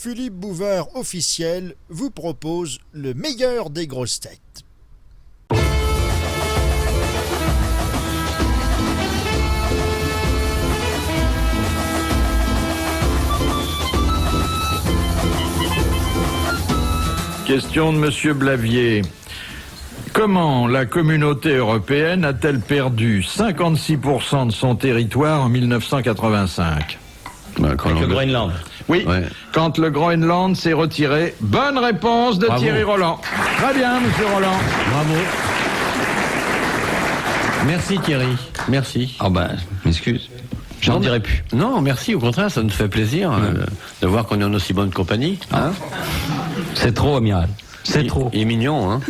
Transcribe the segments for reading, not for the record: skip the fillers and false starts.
Philippe Bouvard officiel vous propose le meilleur des grosses têtes. Question de Monsieur Blavier. Comment la communauté européenne a-t-elle perdu 56% de son territoire en 1985 ? Avec le Groenland. Oui, ouais. Quand le Groenland s'est retiré. Bonne réponse de Bravo. Thierry Roland. Très bien, Monsieur Roland. Bravo. Merci Thierry. Merci. Ah ben, m'excuse. J'en dirai plus. Non, merci, au contraire, ça nous fait plaisir de voir qu'on est en aussi bonne compagnie. Hein. C'est trop, amiral. C'est trop. Il est mignon, hein.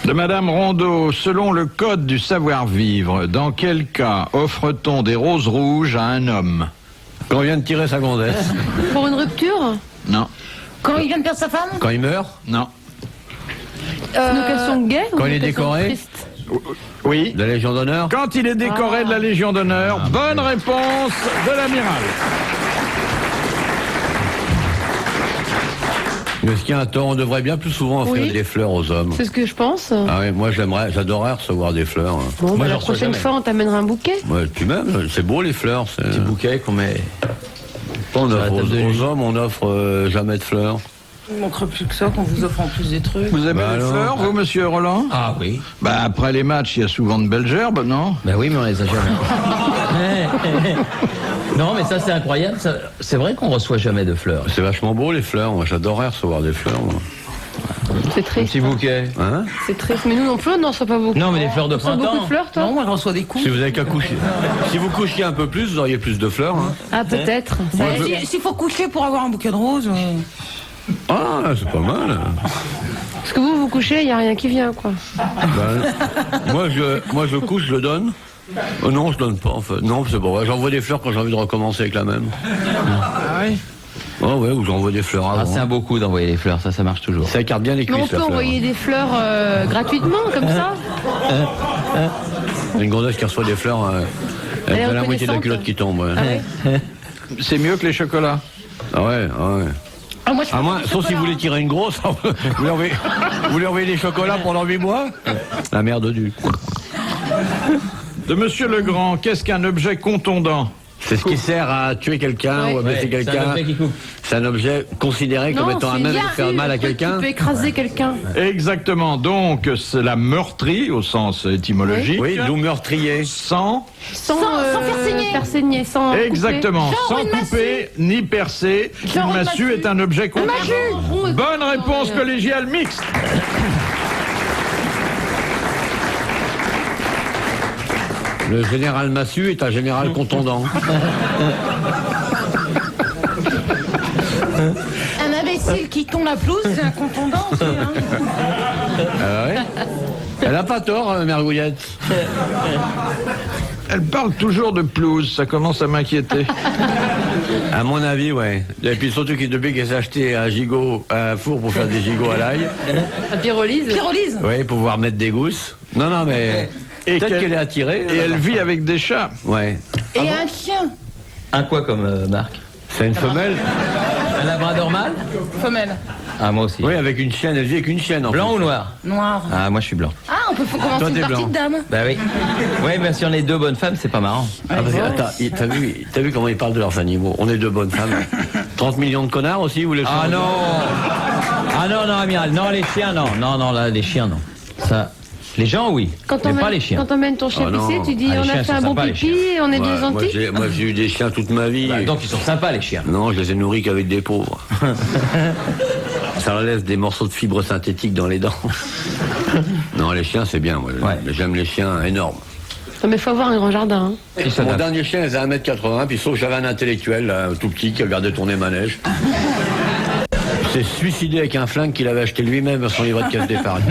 De Madame Rondeau, selon le code du savoir-vivre, dans quel cas offre-t-on des roses rouges à un homme ? Quand on vient de tirer sa gondesse. Pour une rupture ? Non. Quand il vient de perdre sa femme ? Quand il meurt. Non. Une occasion gay ? Quand il est décoré ? Oui. De la Légion d'honneur. Quand il est décoré de la Légion d'honneur. Bonne réponse de l'amiral. Mais ce qui a un tort, on devrait bien plus souvent offrir des fleurs aux hommes. C'est ce que je pense. Ah oui, moi j'adorerais recevoir des fleurs. Bon, Moi, la prochaine fois, on t'amènera un bouquet. Ouais, puis même, c'est beau les fleurs. C'est... Petit bouquet qu'on met. On offre aux hommes, on offre jamais de fleurs. Il ne manquera plus que ça qu'on vous offre en plus des trucs. Vous aimez les fleurs, vous, Monsieur Roland ? Ah oui. Bah, après les matchs, il y a souvent de belles gerbes, non ? Ben oui, mais on les a jamais. Non, mais ça, c'est incroyable. C'est vrai qu'on reçoit jamais de fleurs. C'est vachement beau les fleurs, moi j'adorerais recevoir des fleurs. Moi. C'est Un triste. petit bouquet. Hein ? C'est triste. Mais nous non plus, on n'en reçoit pas beaucoup. Non, mais des fleurs de Tu reçois beaucoup printemps. de fleurs, toi ? Non, moi je reçois des coups. Si vous avez qu'à coucher. Si vous couchiez un peu plus, vous auriez plus de fleurs. Hein. Ah, peut-être. S'il faut coucher pour avoir un bouquet de roses. Ah, c'est pas mal. Parce que vous couchez, il n'y a rien qui vient, quoi. Ben, moi je couche, je le donne. Non, je donne pas en fait. Non, c'est pas vrai. J'envoie des fleurs quand j'ai envie de recommencer avec la même. Ah oui ? Oh ouais, ou j'envoie des fleurs avant. Ah, c'est un beau coup d'envoyer les fleurs, ça marche toujours. Ça écarte bien les Mais cuisses. on peut la fleur. envoyer des fleurs gratuitement, comme ça. Une gonzesse qui reçoit des fleurs, elle est a la moitié de la reconnaissante. culotte qui tombe. Ouais. Ah ouais. C'est mieux que les chocolats. Ah ouais, ah ouais. Ah, moi, je À moins, sauf si vous voulez tirer une grosse, vous lui envoyez des chocolats pendant 8 mois. La merde du. De Monsieur Legrand, qu'est-ce qu'un objet contondant ? C'est ce qui sert à tuer quelqu'un ou à blesser C'est un quelqu'un. objet qui coupe. C'est un objet considéré comme étant à même de faire mal à quelqu'un. Tu peux écraser quelqu'un. Exactement, donc c'est la meurtrie au sens étymologique. Oui, d'où meurtrier. Sans. Sans faire saigner. Faire saigner, sans Exactement, Genre sans une couper ni percer. Genre Une une massue massue. est un objet contondant. couper. Bonne réponse collégiale mixte. Le général Massu est un général contondant. Un imbécile qui tombe la pelouse, c'est un contondant aussi. Hein. Ah ouais. Elle a pas tort, Mergouillette. Elle parle toujours de pelouse, ça commence à m'inquiéter. À mon avis, ouais. Et puis surtout depuis qu'elle s'est acheté un gigot, un four pour faire des gigots à l'ail. La pyrolyse. Pyrolyse. Oui, pour pouvoir mettre des gousses. Non, mais Et peut-être qu'elle est attirée. Et elle vit avec des chats. Ouais. Et un chien. Un quoi comme marque ? C'est une femelle. Un labrador mâle ? Femelle. Ah, moi aussi. Oui, avec une chienne. Elle vit avec une chienne. En Blanc plus. ou noir ? Noir. Ah, moi je suis blanc. Ah, on peut commencer Toi, une t'es partie blanc. de dame. Bah oui. Ouais, mais si on est deux bonnes femmes, c'est pas marrant. Ah, parce que, attends, t'as vu comment ils parlent de leurs animaux? On est deux bonnes femmes. 30 millions de connards aussi, vous les Ah non. Ah non, non, amiral. Non, les chiens, non. Non, non, là, les chiens, non. Ça. Les gens, oui. Mais pas les chiens. Quand t'emmènes ton chien Ah non. pisser, tu dis Ah, les on chiens, a ils fait un sont bon sympas, les pipi, on est Ouais, deux moi, gentils. moi, j'ai eu des chiens toute ma vie. Bah, donc ils sont sympas, les chiens. Non, je les ai nourris qu'avec des pauvres. Ça leur laisse des morceaux de fibres synthétiques dans les dents. Non, les chiens, c'est bien. Moi. Ouais. J'aime les chiens énormes. Non mais faut avoir un grand jardin. Hein. Ils Mon s'adaptent. dernier chien, il faisait 1m80, puis sauf que j'avais un intellectuel, là, tout petit, qui regardait tourner manège. Il s'est suicidé avec un flingue qu'il avait acheté lui-même sur son livret de caisse d'épargne.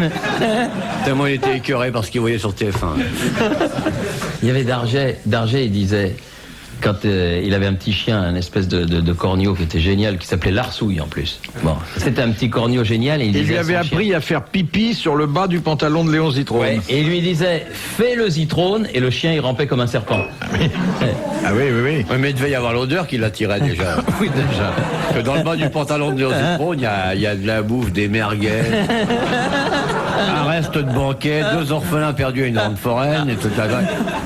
Tellement il était écœuré par ce qu'il voyait sur TF1. Il y avait Darget, il disait quand il avait un petit chien, un espèce de corneau qui était génial, qui s'appelait Larsouille en plus. Bon, c'était un petit corneau génial. Et il lui avait appris à faire pipi sur le bas du pantalon de Léon Zitrone. Ouais, et il lui disait fais le Zitrone, et le chien il rampait comme un serpent. Ah oui. Oui, mais il devait y avoir l'odeur qui l'attirait déjà. Oui, déjà. Parce que dans le bas du pantalon de Léon Zitrone, il y a de la bouffe, des merguez, un reste de banquet, 2 orphelins perdus à une grande foraine, et tout ça.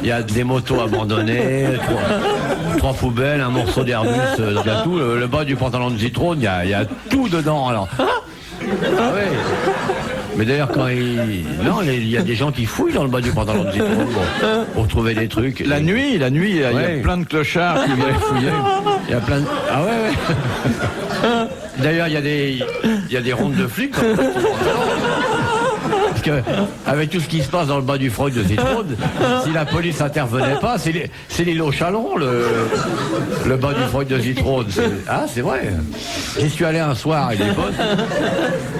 Il y a des motos abandonnées, 3 poubelles, un morceau d'Airbus, il y a tout. Le bas du pantalon de Zitrone, il y a tout dedans. Alors. Ah ouais. Mais d'ailleurs, quand il y a des gens qui fouillent dans le bas du pantalon de Zitrone pour trouver des trucs. La nuit, il y a plein de clochards qui viennent fouiller. Il y a plein de... Ah ouais. D'ailleurs, il y a des rondes de flics. Parce que, avec tout ce qui se passe dans le bas du Freud de Zitrone, si la police intervenait pas, c'est l'île au Chalon, le bas du Freud de Zitrone. Ah, c'est vrai. J'y suis allé un soir avec des potes.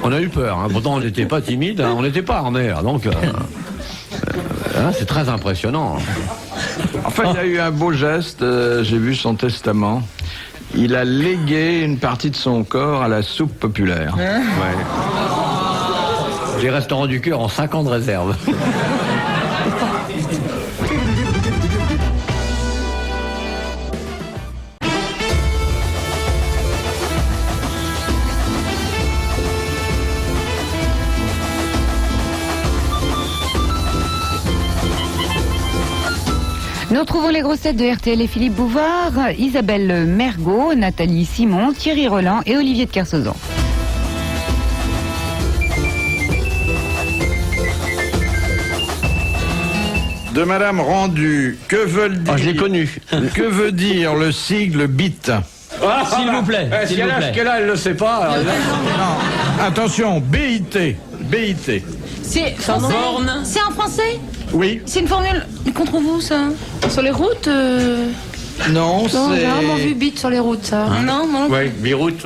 On a eu peur. Hein. Pourtant, on n'était pas timide, hein. On n'était pas armés. Donc, c'est très impressionnant. Enfin, il a eu un beau geste. J'ai vu son testament. Il a légué une partie de son corps à la soupe populaire. Ouais. Les restaurants du cœur ont 5 ans de réserve. Nous retrouvons les grosses têtes de RTL et Philippe Bouvard, Isabelle Mergot, Nathalie Simon, Thierry Roland et Olivier de Kersauzon. De Madame Rendu, que veulent dire... je l'ai connu. Que veut dire le sigle BIT? S'il vous plaît, Si s'il vous elle a plaît. ce qu'elle a, elle le sait pas. Alors, Non, attention, BIT. BIT. C'est français. C'est en français. Oui. C'est une formule contre vous, ça. Sur les routes, Non, non, c'est... j'ai rarement vu bite sur les routes, ça. Non, non. Oui, Biroute.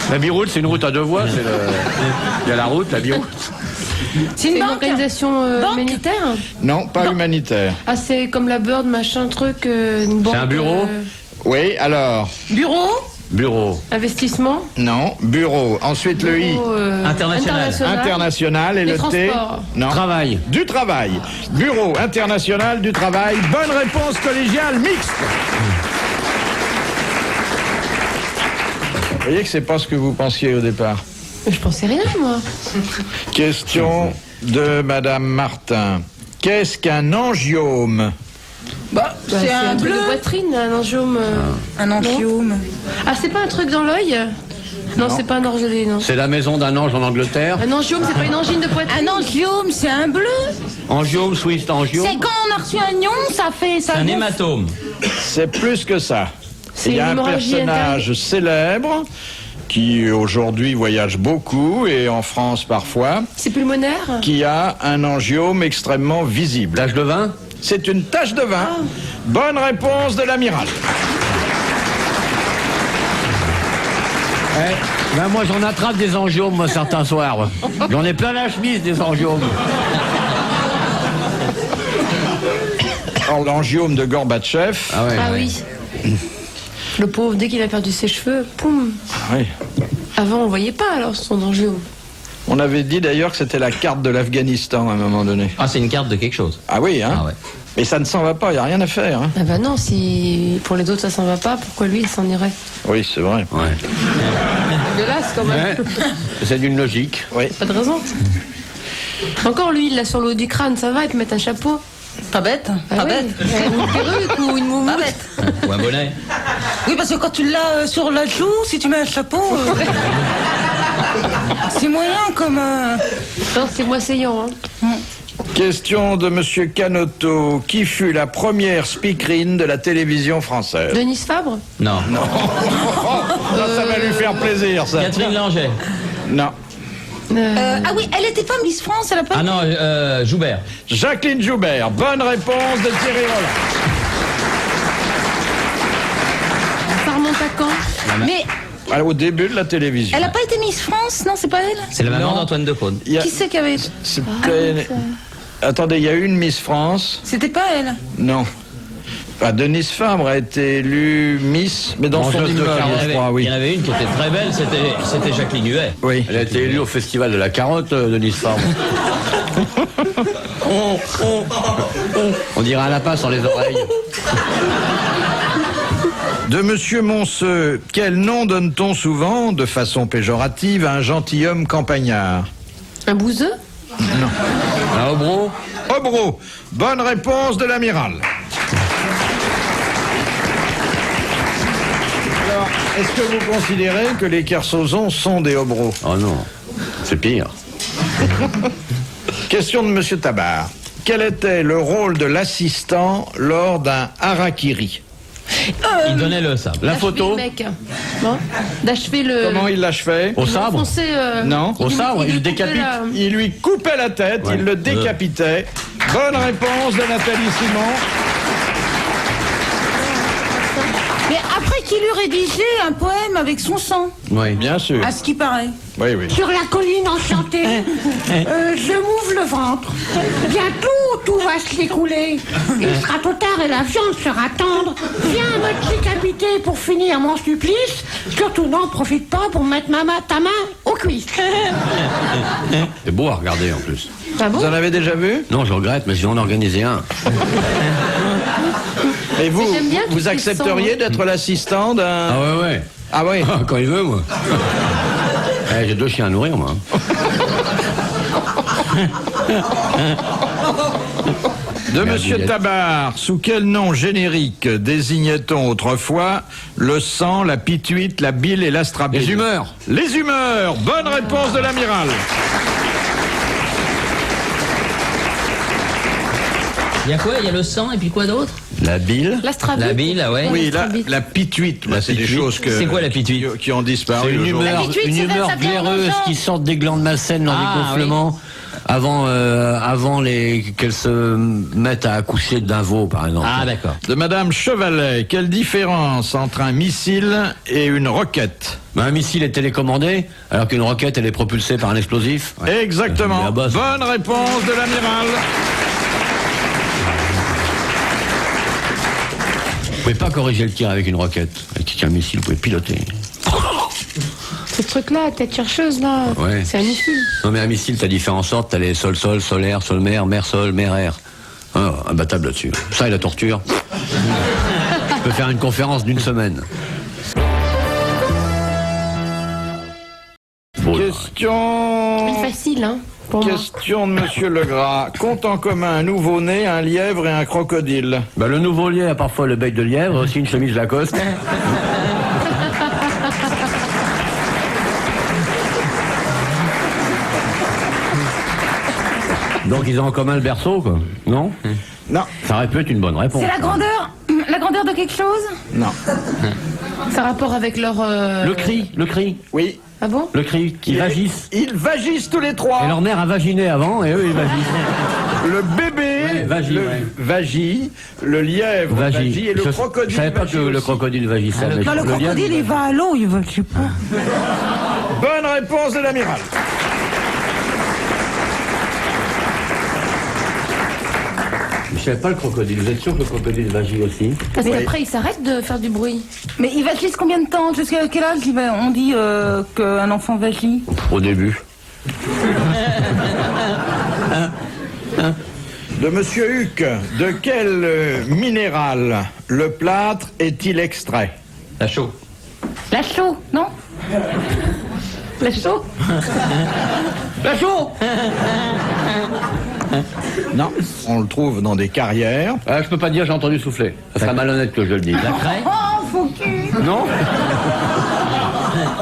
La Biroute, c'est une route à 2 voies. Il y a la route, la Biroute. C'est C'est une une banque. organisation Banque. humanitaire. Non, pas humanitaire. Ah, c'est comme la Bird, machin, truc, une banque. un bureau Oui, alors... Bureau. Bureau. Investissement. Non, bureau. Ensuite le I. Bureau, International. International et Les le T. transports. Non. Travail. Du travail. Bureau international du travail. Bonne réponse collégiale mixte. Vous voyez que c'est pas ce que vous pensiez au départ. Je pensais rien, moi. Question de Madame Martin. Qu'est-ce qu'un angiome? Bah, Bah, c'est un truc bleu. de poitrine, un angiome. Un angiome. Ah, c'est pas un truc dans l'œil? Non, c'est pas un orgelé, non. C'est la maison d'un ange en Angleterre. Un angiome, c'est pas une angine de poitrine? Un angiome, c'est un bleu. Angiome, Swiss angiome. C'est quand on a reçu un nion, ça fait ça. Un gonfle. hématome. C'est plus que ça. C'est Il y a une un hémorragie personnage célèbre qui aujourd'hui voyage beaucoup et en France parfois, C'est pulmonaire? qui a un angiome extrêmement visible. Tache de vin. C'est une tache de vin. Bonne réponse de l'amiral. Ben moi j'en attrape des angiomes moi certains soirs. J'en ai plein la chemise des angiomes. Alors, l'angiome de Gorbatchev. Ah ouais. Ah oui. Le pauvre, dès qu'il a perdu ses cheveux, poum. Oui. Avant, on voyait pas alors son angiome. On avait dit d'ailleurs que c'était la carte de l'Afghanistan à un moment donné. Ah, c'est une carte de quelque chose. Ah oui, hein. Ah ouais. Mais ça ne s'en va pas, il n'y a rien à faire. Hein. Ah bah non, si pour les autres ça s'en va pas, pourquoi lui il s'en irait? Oui, c'est vrai. Ouais. Dégueulasse quand même. Ouais. C'est d'une logique. Oui. Pas de raison. Encore lui, il l'a sur le haut du crâne, ça va, il peut mettre un chapeau. Pas bête. Ah Pas ouais. bête. Une perruque ou une moumoute. Pas bête. Ou un bonnet. Oui, parce que quand tu l'as sur la joue, si tu mets un chapeau, c'est moyen comme un. Non, c'est moissaillant. Hein. Question de Monsieur Canoto. Qui fut la première speakerine de la télévision française? Denise Fabre? Non. Ça va lui faire plaisir, ça. Catherine Langer. Non. Ah oui, elle était pas Miss France, elle a pas. Ah non, Joubert. Jacqueline Joubert. Bonne réponse de Thierry Roland. Ça remonte à quand? Mais Alors, au début de la télévision. elle a pas été Miss France, non, c'est pas elle. C'est la maman Non. d'Antoine Decaune. Il y a- Qui c'est qui avait. C'était Attendez, il y a une Miss France. C'était pas elle. Non. Ah, Denise Fabre a été élue Miss, mais dans son Mangeuse de immeuble, carottes, je crois, Il oui. y en avait une qui était très belle, c'était Jacqueline Huet. Oui. Elle a été élue au festival de la carotte de Nice Farm. On dirait un lapin sans les oreilles. De Monsieur Monceux, quel nom donne-t-on souvent, de façon péjorative, à un gentilhomme campagnard? Un bouseux? Un hobro. Hobro. Bonne réponse de l'amiral. Alors, est-ce que vous considérez que les Kersozons sont des hobros? Oh non, c'est pire. Question de Monsieur Tabar. Quel était le rôle de l'assistant lors d'un harakiri? Il donnait le sable. La D'achever photo. le mec. Bon. D'achever le. Comment il l'achevait? Au sabre. L'enfoncer, Non. Au sabre, il lui coupait décapite. la- Il lui coupait la tête, Ouais. il le décapitait. Bonne réponse de Nathalie Simon. Mais après qu'il eut rédigé un poème avec son sang, Oui. Bien sûr. à ce qui paraît. Oui, oui. Sur la colline enchantée, je m'ouvre le ventre. Bientôt, tout va se l'écouler. Il sera trop tard et la viande sera tendre. Viens me décapiter pour finir mon supplice. Surtout n'en profite pas pour mettre ta main aux cuisses. C'est beau à regarder en plus. Ah bon? Vous en avez déjà vu? Non, je regrette, mais je vais en organiser un. Et vous, Mais j'aime bien qu'il vous fait accepteriez sang, d'être l'assistant d'un... Ah ouais, ouais. Ah oui. Quand il veut, moi. J'ai 2 chiens à nourrir, moi. De Merde, Monsieur il y a- Tabar, sous quel nom générique désignait-on autrefois le sang, la pituite, la bile et l'astrabile? Les humeurs. Les humeurs. Bonne réponse de l'amiral. Il y a quoi? Il y a le sang et puis quoi d'autre? La bile. L'astrabile. La bile, ah ouais. Oui, la l'astrabile. pituite, là, c'est des pituite. choses que... C'est quoi la pituite? qui ont disparu. C'est une aujourd'hui. humeur, pituite, une ça humeur s'appelle blaireuse un qui sort des glandes malsaines dans Ah, les gonflements avant qu'elles se mettent à accoucher d'un veau, par exemple. Ah d'accord. De Madame Chevalet, quelle différence entre un missile et une roquette? Ben, un missile est télécommandé, alors qu'une roquette, elle est propulsée par un explosif. Exactement. La base. Bonne réponse de l'amiral. Vous pouvez pas corriger le tir avec une roquette. Avec un missile, vous pouvez piloter. Ce truc-là, tête chercheuse, là. Ouais. C'est un missile. Non, mais un missile, t'as différentes sortes. T'as les sol-sol, sol-air, sol-mer, mer-sol, mer-air. Ah, imbattable là-dessus. Ça et la torture. Je peux faire une conférence d'1 semaine. Bon, Question... Facile, hein, pour moi. Question de Monsieur Legras. Compte en commun un nouveau-né, un lièvre et un crocodile. bah, le nouveau lieu a parfois le bec de lièvre, aussi une chemise Lacoste. Donc ils ont en commun le berceau, quoi. Non? Non, Ça aurait pu être une bonne réponse. C'est la grandeur de quelque chose. non. Ça a rapport avec leur. Le cri, Oui, Ah bon? le cri, qui vagissent. ils vagissent tous les trois. Et leur mère a vaginé avant, et eux ils vagissent. Le bébé Ouais, vagit, le ouais. vagit, le lièvre vagit et le crocodile Je savais pas vagit que le aussi. crocodile vagissait. mais Bah, le lièvre, crocodile, il va à l'eau, il veut, je sais pas. Bonne réponse de l'amiral. Je savais pas le crocodile. Vous êtes sûr que le crocodile vagit aussi? Parce qu'après, il s'arrête de faire du bruit. Mais il va juste combien de temps? Jusqu'à quel âge on dit qu'un enfant vagit? Au début. De Monsieur Huck, de quel minéral le plâtre est-il extrait? La chaux. La chaux, non? La chaux? La chaux. Non, on le trouve dans des carrières. Je peux pas dire, j'ai entendu souffler. Ça serait malhonnête que je le dise. La craie. Oh, faut que... Non?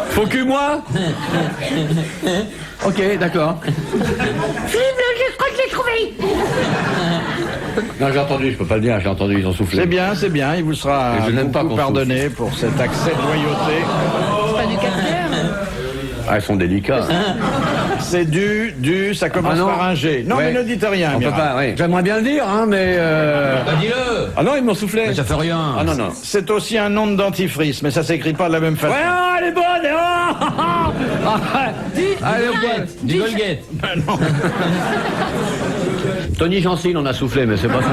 Faut que moi? Ok, d'accord. Je crois que je l'ai trouvé. Non, j'ai entendu, je peux pas le dire, j'ai entendu, ils ont soufflé. C'est bien, il vous sera Et je n'aime pas beaucoup qu'on pardonné pour cet accès de loyauté. C'est pas du calcaire. Ah, ils sont délicats. C'est ça commence Ah non. par un G. Non, Ouais. mais ne dites rien, On peut amiral. pas, oui. J'aimerais bien le dire, hein, mais Bah dis-le. Ah non, ils m'ont soufflé. Mais ça fait rien. Ah non, non. C'est aussi un nom de dentifrice, mais ça s'écrit pas de la même façon. Ouais, oh, elle est bonne! Oh. Allez, au bout. Du Colgate. Tony Jansil, on a soufflé, mais c'est pas ça.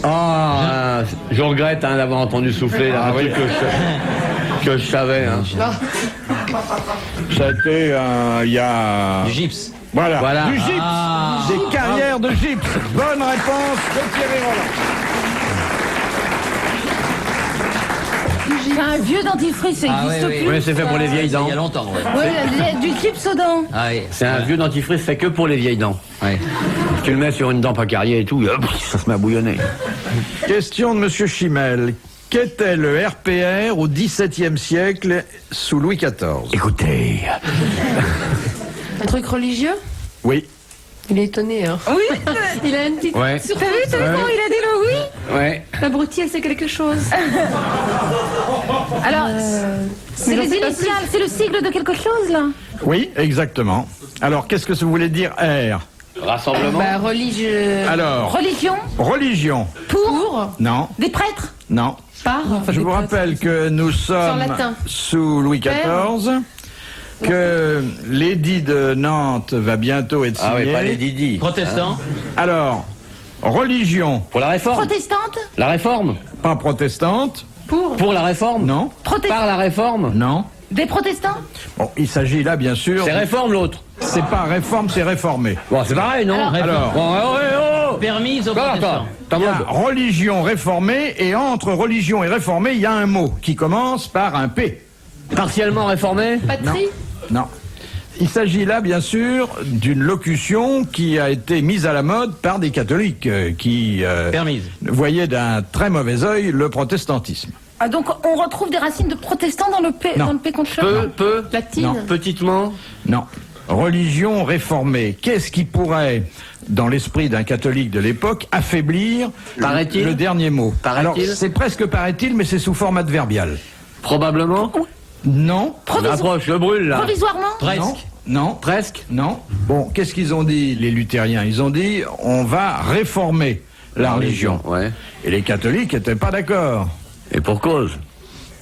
Ah, je regrette d'avoir entendu souffler là, un truc que je savais. Hein. C'était il y a... Du gypse. Voilà, Voilà. du gypse, des carrières de gypse. Bonne réponse de Thierry Roland. C'est un vieux dentifrice, ça existe plus. Oui, c'est fait pour les vieilles dents. Il y a longtemps, ouais. Ouais, du chips aux dents. Ah oui. C'est un vieux dentifrice fait que pour les vieilles dents. Ouais. Tu le mets sur une dent pas carrière et tout, ça se met à bouillonner. Question de Monsieur Chimel. Qu'était le RPR au XVIIe siècle sous Louis XIV? Écoutez, Un truc religieux? Oui. Il est étonné, hein. Oui. Il a une petite Ouais. surprise. T'as vu comment il a dit le oui? ouais. L'abruti, elle sait quelque chose. Alors, c'est j'en les sais pas initiales, c'est le sigle de quelque chose, là? Oui, exactement. Alors, qu'est-ce que ça voulait dire R? Rassemblement. Bah, religieux. Alors, Religion? religion. Pour. Non, Des prêtres? non. Par. Enfin, Je des vous prêtres. rappelle que nous sommes latin. sous Louis XIV, que l'édit de Nantes va bientôt être signé. Ah oui, pas les Didi. Protestant. Alors, religion, Pour la réforme. Protestante? La réforme. pas protestante, Pour la réforme. non, Par la réforme. non. Des protestants? Bon, il s'agit là, bien sûr, C'est réforme l'autre. c'est pas réforme, c'est réformé. Bon, c'est pareil, non? Alors, Bon, Permise aux protestants. T'as il y a mode. religion réformée, et entre religion et réformée, il y a un mot qui commence par un P. Partiellement réformé. Patrie. Non. Il s'agit là, bien sûr, d'une locution qui a été mise à la mode par des catholiques qui Permise. voyaient d'un très mauvais œil le protestantisme. Ah, donc on retrouve des racines de protestants dans le P, Non. dans le P contre Peu. Latine. Non. Petitement. Non. Religion réformée. Qu'est-ce qui pourrait, dans l'esprit d'un catholique de l'époque, affaiblir Paraît-il le dernier mot? Paraît-il Alors, c'est presque paraît-il, mais c'est sous forme adverbiale. Probablement. Non. Approche, je brûle là. Provisoirement? Presque. Non. Non. Presque. Non. Bon, qu'est-ce qu'ils ont dit, les luthériens? Ils ont dit, on va réformer la religion. Ouais. Et les catholiques n'étaient pas d'accord. Et pour cause.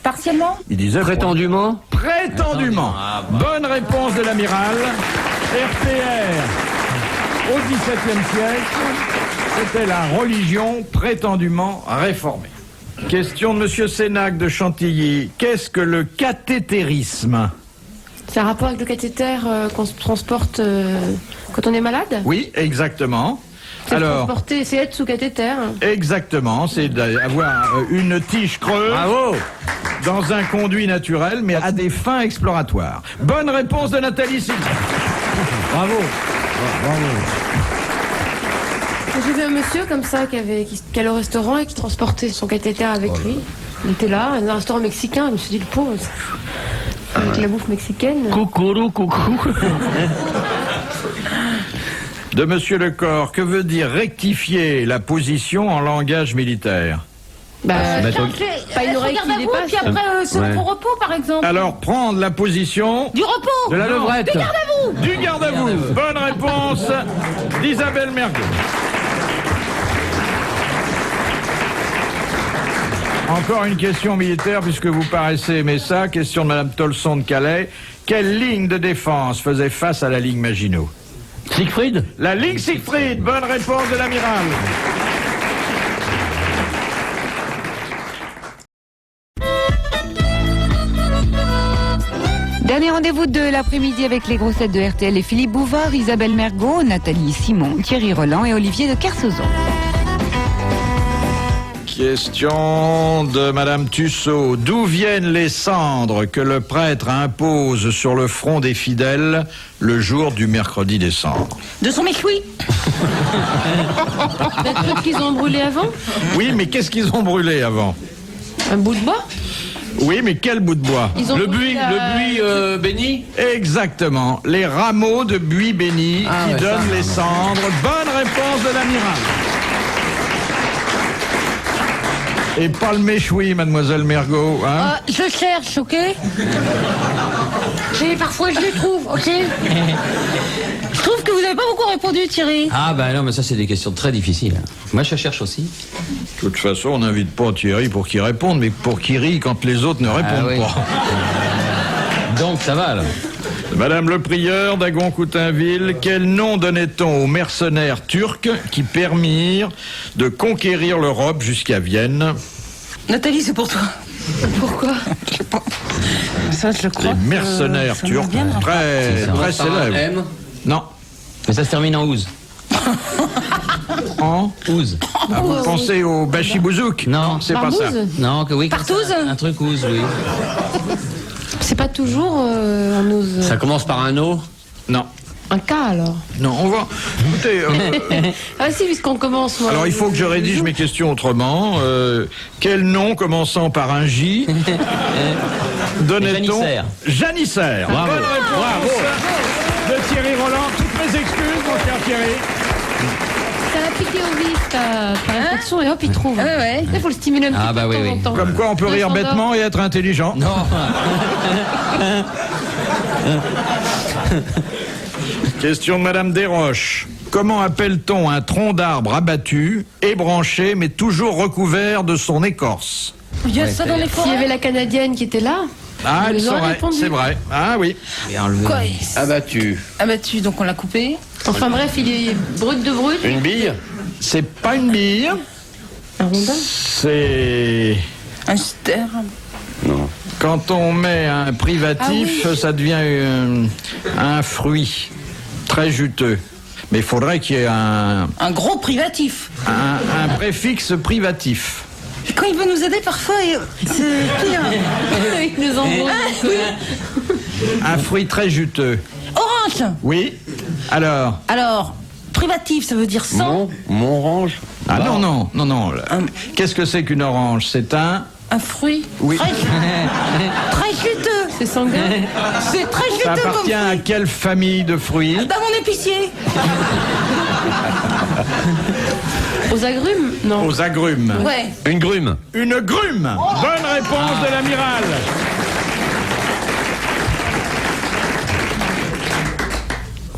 Partiellement? Ils disaient... Prétendument. Prétendument. Ah, Bonne réponse de l'amiral. RPR, au XVIIe siècle, c'était la religion prétendument réformée. Question de Monsieur Sénac de Chantilly. Qu'est-ce que le cathétérisme? C'est un rapport avec le cathéter qu'on se transporte quand on est malade? Oui, exactement. C'est Alors, transporter, c'est être sous cathéter. exactement, c'est d'avoir une tige creuse Bravo. dans un conduit naturel, mais à des fins exploratoires. Bonne réponse de Nathalie Sigrid. Bravo. J'ai vu un monsieur comme ça qui allait au restaurant et qui transportait son cathéter avec lui. Il était là, dans un restaurant mexicain. Je me suis dit, le pauvre, avec la bouffe mexicaine. Coucou. De Monsieur Lecor, que veut dire rectifier la position en langage militaire? Bah, Pas une oreille regarde qui à vous, dépasse. puis après, se mettre au repos, par exemple. Alors, prendre la position Du repos! De la levrette. du garde à vous. Bonne réponse d'Isabelle Mergo. Encore une question militaire, puisque vous paraissez aimer ça. Question de Madame Tolson de Calais. Quelle ligne de défense faisait face à la ligne Maginot? Siegfried. La ligne Siegfried. Bonne réponse de l'amiral. Dernier rendez-vous de l'après-midi avec les grossettes de RTL et Philippe Bouvard, Isabelle Mergo, Nathalie Simon, Thierry Roland et Olivier de Kersauzon. Question de Madame Tussaud. D'où viennent les cendres que le prêtre impose sur le front des fidèles le jour du mercredi des cendres? De son méchoui? Peut-être trucs qu'ils ont brûlé avant. Oui, mais qu'est-ce qu'ils ont brûlé avant? Un bout de bois. Oui, mais quel bout de bois? Ils ont brûlé béni. Exactement, les rameaux de buis béni Ah qui ouais, donnent ça. les cendres. Bonne réponse de l'amiral. Et pas le méchoui, mademoiselle Mergo, hein? Je cherche, ok? Et parfois je les trouve, ok? Je trouve que vous n'avez pas beaucoup répondu, Thierry. Ah ben non, mais ça c'est des questions très difficiles. Moi je cherche aussi. De toute façon, on n'invite pas Thierry pour qu'il réponde, mais pour qu'il rie quand les autres ne répondent oui. pas. Donc ça va là. Madame le prieur d'Agon-Coutainville, quel nom donnait-on aux mercenaires turcs qui permirent de conquérir l'Europe jusqu'à Vienne? Nathalie, c'est pour toi. Pourquoi? Je sais pas. Ça, je crois. Les mercenaires ça me turcs, vient, très célèbres. M. Non. Mais ça se termine en ouz. En Ouz. Ah, vous pensez au Bachibouzouk? Non. c'est pas ça. Barbouze? Non, que oui. Partouze? Un truc ouz, oui. C'est pas toujours en ose. Ça commence par un O. Non. Un K alors. Non, on va. Écoutez, Ah si, puisqu'on commence. Moi, alors il faut que je rédige mes questions autrement. Quel nom commençant par un J donnait-on? Janissaire. Janissaire. Bravo. Bonne réponse de Thierry Roland. Toutes mes excuses, mon cher Thierry. Ça va piquer au vif ta réflexion et hop, il trouve. Ouais. Il faut le stimuler un petit Ah, peu bah de oui, temps oui. en temps. Comme quoi on peut rire Vincent bêtement et être intelligent. Non. Question de Madame Desroches. Comment appelle-t-on un tronc d'arbre abattu, ébranché, mais toujours recouvert de son écorce? Il y a ça dans les S'il y forêts. avait la Canadienne qui était là, Ah, Vous elle aurez saurait, répondu. c'est vrai. Ah oui. Quoi Abattu. Abattu, donc on l'a coupé. enfin bref, il est brut de brut, Une bille. C'est pas une bille, un rondin. c'est... Un ster. Non. Quand on met un privatif, ça devient un fruit très juteux. Mais il faudrait qu'il y ait un Un gros privatif. préfixe privatif. Quand il veut nous aider, parfois, c'est pire. Il nous envoie. Un fruit très juteux. Orange. Oui. Alors? Alors, privatif, ça veut dire sans. Montrange. Ah non, non, non, non. Qu'est-ce que c'est qu'une orange? C'est un... Un fruit. Oui. Très juteux. C'est sanguin. C'est très juteux Ça comme appartient à quelle famille de fruits? dans mon épicier. Aux agrumes? Non. Aux agrumes. Ouais. Une grume. Une grume. Bonne réponse de l'amiral.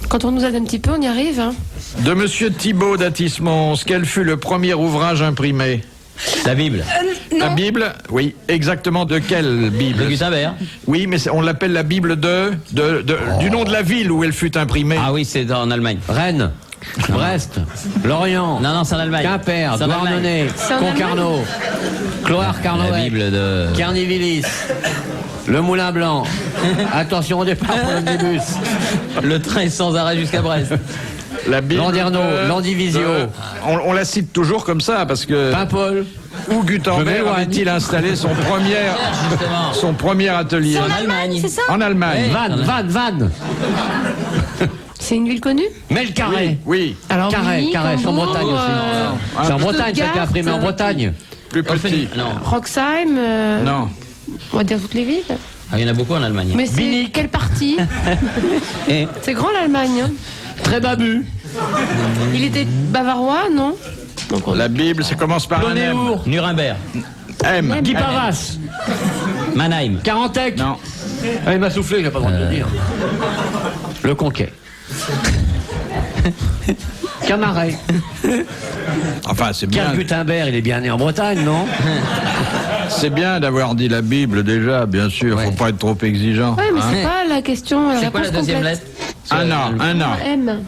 Quand on nous aide un petit peu, on y arrive. Hein. De Monsieur Thibault d'Atismons, quel fut le premier ouvrage imprimé? La Bible. La Bible? Oui. Exactement de quelle Bible? Le Gutenberg. Oui, mais on l'appelle la Bible du nom de la ville où elle fut imprimée. Ah oui, c'est en Allemagne. Rennes. Brest. Lorient. Non, non, c'est en Allemagne. Quimper. C'est en Allemagne. Douarnenez. C'est en Concarneau. Cloire La Carnouët. Bible de... Carnivilis. Le Moulin Blanc. Attention au départ pour l'omnibus. Le train est sans arrêt jusqu'à Brest. La Bible Landerneau, Landivisio. on la cite toujours comme ça parce que Paimpol. où Je Gutenberg m'éloigne. avait-il installé Justement. son premier atelier? En Allemagne, c'est ça? En Allemagne. Vannes. C'est une ville connue? Melcarré. Oui. Alors, Carré, Munich, c'est en Hambourg, Bretagne aussi. C'est en Bretagne, ça a été Stuttgart, imprimé en Bretagne. Plus petit. Non. Roxheim, Non. on va dire toutes les villes. Ah, il y en a beaucoup en Allemagne. Mais c'est quelle partie? Et C'est grand l'Allemagne. Hein. Très babu. Il était bavarois, non? Donc, La Bible, ça commence par un M. Lonéour. Nuremberg. M. Guy Pavas. Mannheim. Carantec. Non. Ah, il m'a soufflé, j'ai pas le droit de le dire. Le Conquet. Camaret. Enfin, c'est bien. Pierre Gutenberg, il est bien né en Bretagne, non? C'est bien d'avoir dit la Bible déjà, bien sûr. Faut pas être trop exigeant. Ouais, mais c'est pas la question. C'est quoi la réponse deuxième complète. lettre? Un A. M.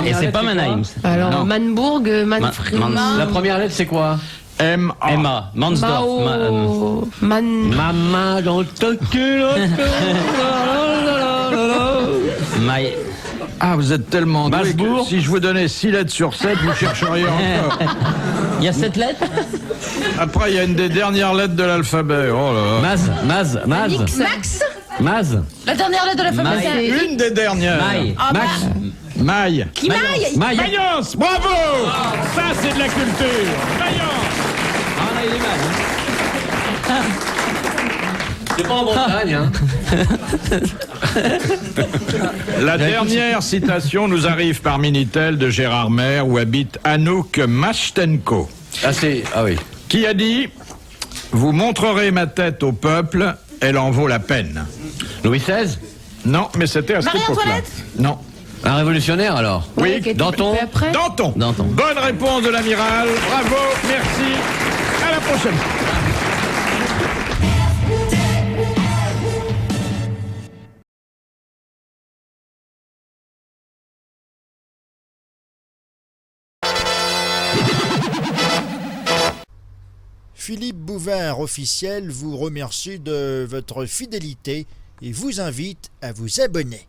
Et c'est pas Mannheim. Alors, Non. Manbourg, Manfred. La première lettre, c'est quoi? M. A. Emma. Mansdorf. Mao. Man. Maman dans ta culotte. Maï. Ah, vous êtes tellement doué que Masbourg. si je vous donnais 6 lettres sur 7, vous chercheriez encore. Il y a 7 lettres? Après, il y a une des dernières lettres de l'alphabet. Oh là là. Max. La dernière lettre de la famille. Maï. Une des dernières. Maï. Max. Maille. Qui maille? Mayence, bravo. Ça, c'est de la culture. Mayence. Ah, là, il est mal. Hein. C'est pas en Bretagne, hein. La dernière citation nous arrive par Minitel de Gérard Maire où habite Anouk Mashtenko, Ah oui. qui a dit « Vous montrerez ma tête au peuple, elle en vaut la peine. Louis XVI. » Non, mais c'était à cette époque-là. Marie-Antoinette? Non. Un révolutionnaire, alors. Oui, qui a été Danton. coupé après. Danton. Danton. Bonne réponse de l'amiral. Bravo, merci. À la prochaine. Philippe Bouvard officiel vous remercie de votre fidélité et vous invite à vous abonner.